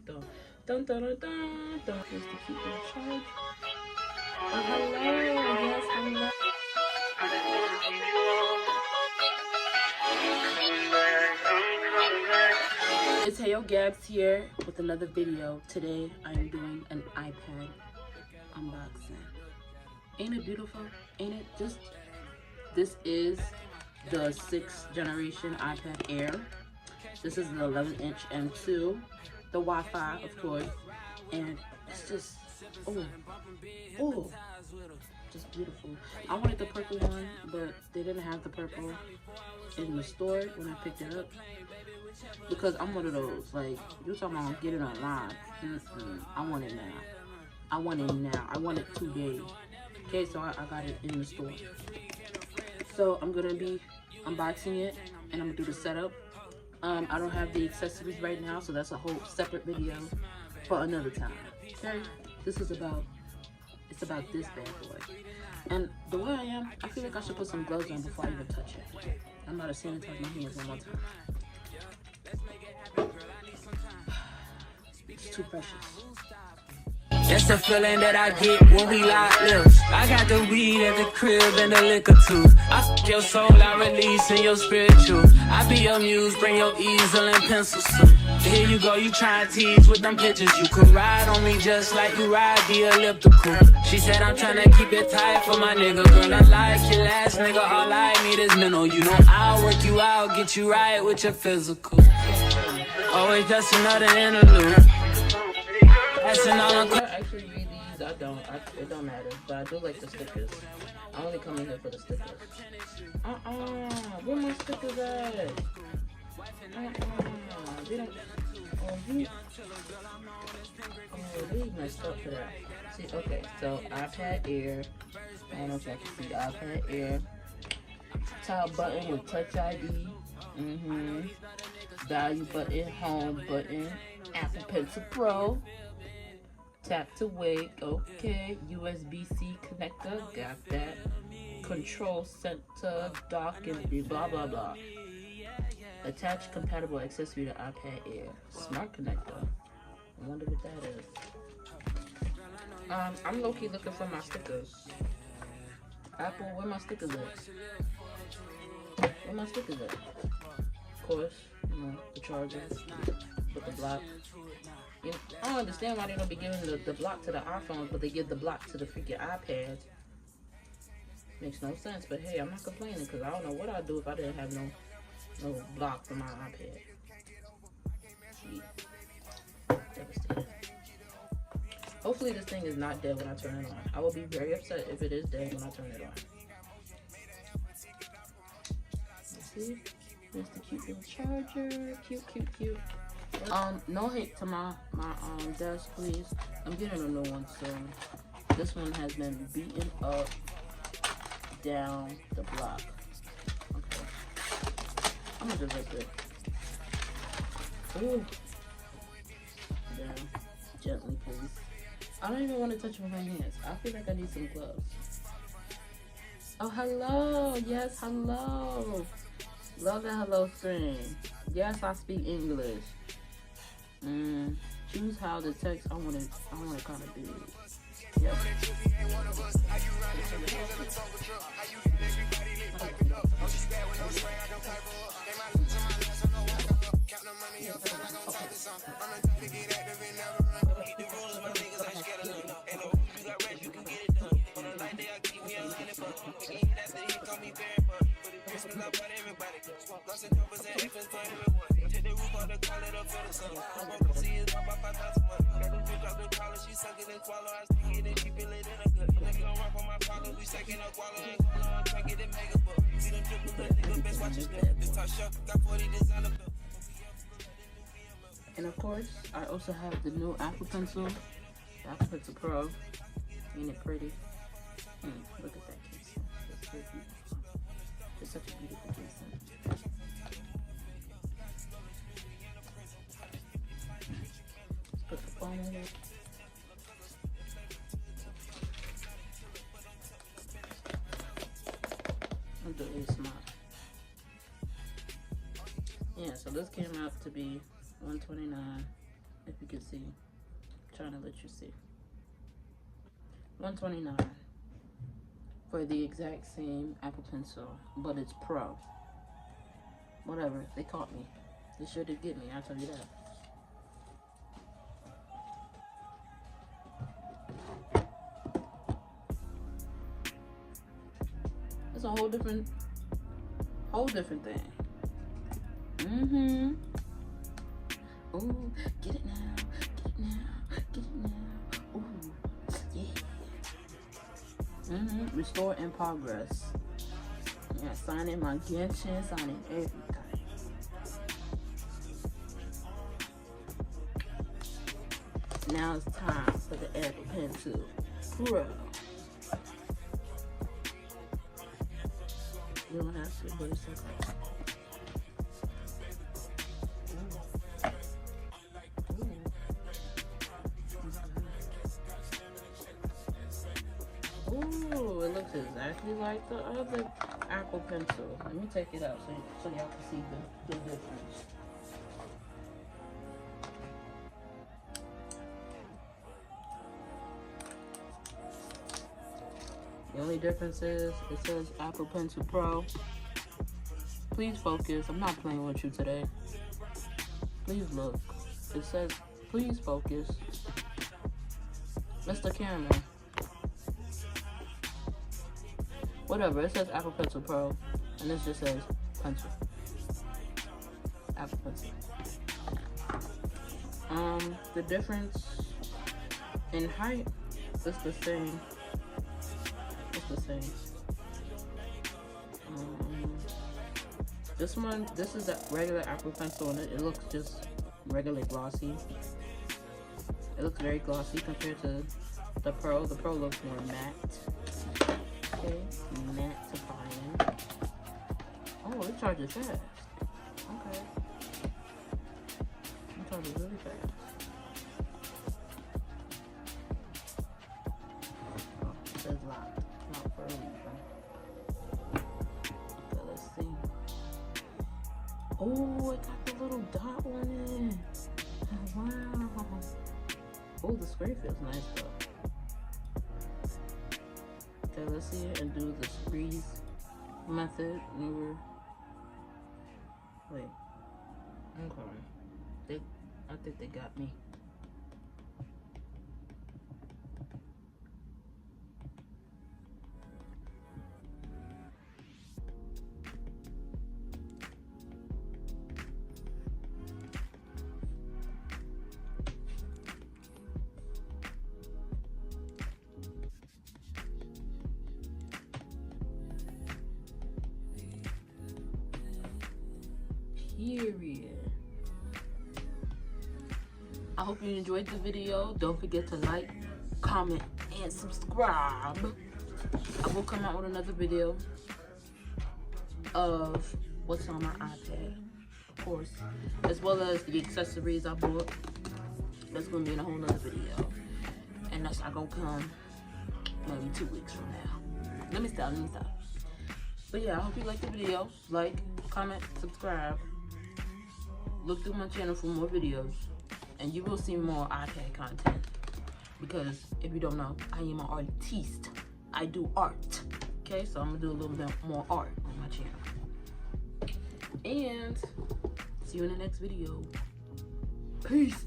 dun. Dun dun dun dun dun. Just to keep in charge. Oh, hello. Yes, hello. It's heyogabbaz here with another video. Today I am doing an iPad unboxing. Ain't it beautiful? Ain't it? This is the 6th generation iPad Air. This is the 11-inch M2, the Wi-Fi, of course, and it's just just beautiful. I wanted the purple one, but they didn't have the purple in the store when I picked it up, because I'm one of those, like, you're talking about get it online. I want it now. I want it now. I want it today. Okay, so I got it in the store. So I'm gonna be unboxing it, and I'm gonna do the setup. I don't have the accessories right now, so that's a whole separate video for another time. Okay, it's about this bad boy. And the way I am, I feel like I should put some gloves on before I even touch it. I'm not a sanitize my hands one more time. It's too precious. That's the feeling that I get when we lock lips. I got the weed at the crib and the liquor too. I f your soul, I release in your spiritual. I be your muse, bring your easel and pencil soon. Here you go, you try and tease with them pictures. You could ride on me just like you ride the elliptical. She said I'm trying to keep it tight for my nigga. Girl, I like your last nigga, all I need is mental. You know I'll work you out, get you right with your physical. Always just another interlude. That's another. I actually read these. I don't. It don't matter. But I do like the stickers. I only come in here for the stickers. Where my stickers at? They don't. They messed up for that. See, okay. So iPad Air. I don't know if y'all can see the iPad Air. Top button with Touch ID. Value button, home button, Apple Pencil Pro. Tap to wake, okay. USB-C connector, got that. Control center, dock, and blah blah blah. Attach compatible accessory to iPad Air. Smart connector. I wonder what that is. I'm low-key looking for my stickers. Apple, where my stickers at? Where my stickers at? Of course, you know, the charger with the block. You know, I don't understand why they don't be giving the block to the iPhones, but they give the block to the freaking iPads. Makes no sense, but hey, I'm not complaining, because I don't know what I'd do if I didn't have no block for my iPad. Gee. Devastating. Hopefully this thing is not dead when I turn it on. I will be very upset if it is dead when I turn it on. Let's see. There's the cute little charger. Cute. No hate to my desk, please. I'm getting a new one soon. This one has been beaten up down the block. Okay. I'm gonna just rip it. Ooh. Down. Gently, please. I don't even want to touch it with my hands. I feel like I need some gloves. Oh, hello. Yes, hello. Love the hello screen. Yes, I speak English. Choose how the text. I want it kind of big. Yep. And of course, I also have the new Apple Pencil, the Apple Pencil Pro. Ain't it pretty? Look at that case. It's so beautiful. It's such a beautiful case. Let's put the phone in it. I'll do it smart. Yeah, so this came out to be $129, if you can see. I'm trying to let you see. $129 for the exact same Apple Pencil, but it's Pro. Whatever, they caught me. They sure did get me, I'll tell you that. It's a whole different thing. Mm-hmm. Ooh, get it now, get it now, get it now. Ooh, yeah. Mm-hmm. Restore in progress. Yeah, sign in my Genshin, sign in everything. Now it's time for the Apple Pencil Pro. You don't have to, but it's okay. Ooh, it looks exactly like the other Apple Pencil. Let me take it out so y'all can see the difference. The only difference is it says Apple Pencil Pro. Please focus. I'm not playing with you today. Please look. It says please focus. Mr. Camera. Whatever. It says Apple Pencil Pro. And this just says pencil. Apple Pencil. The difference in height is the same. It's the same. This is a regular Apple Pencil, and it looks just regular glossy. It looks very glossy compared to the Pro. The Pro looks more matte. Okay, mattifying. Oh, it charges fast. Okay. It charges really fast. Oh, it says locked. Not for a reason. Okay, let's see. Oh, it got the little dot on it. Oh, wow. Oh, the spray feels nice though. Okay, let's see it and do the squeeze method. Wait. Okay. I think they got me. Period. I hope you enjoyed the video. Don't forget to like, comment, and subscribe. I will come out with another video of what's on my iPad, of course, as well as the accessories I bought. That's gonna be in a whole nother video, and that's not gonna come maybe 2 weeks from now. Let me stop. But yeah, I hope you liked the video. Like, comment, subscribe. Look through my channel for more videos, and you will see more iPad content, because if you don't know, I am an artiste. I do art. Okay, so I'm gonna do a little bit more art on my channel. And see you in the next video. Peace.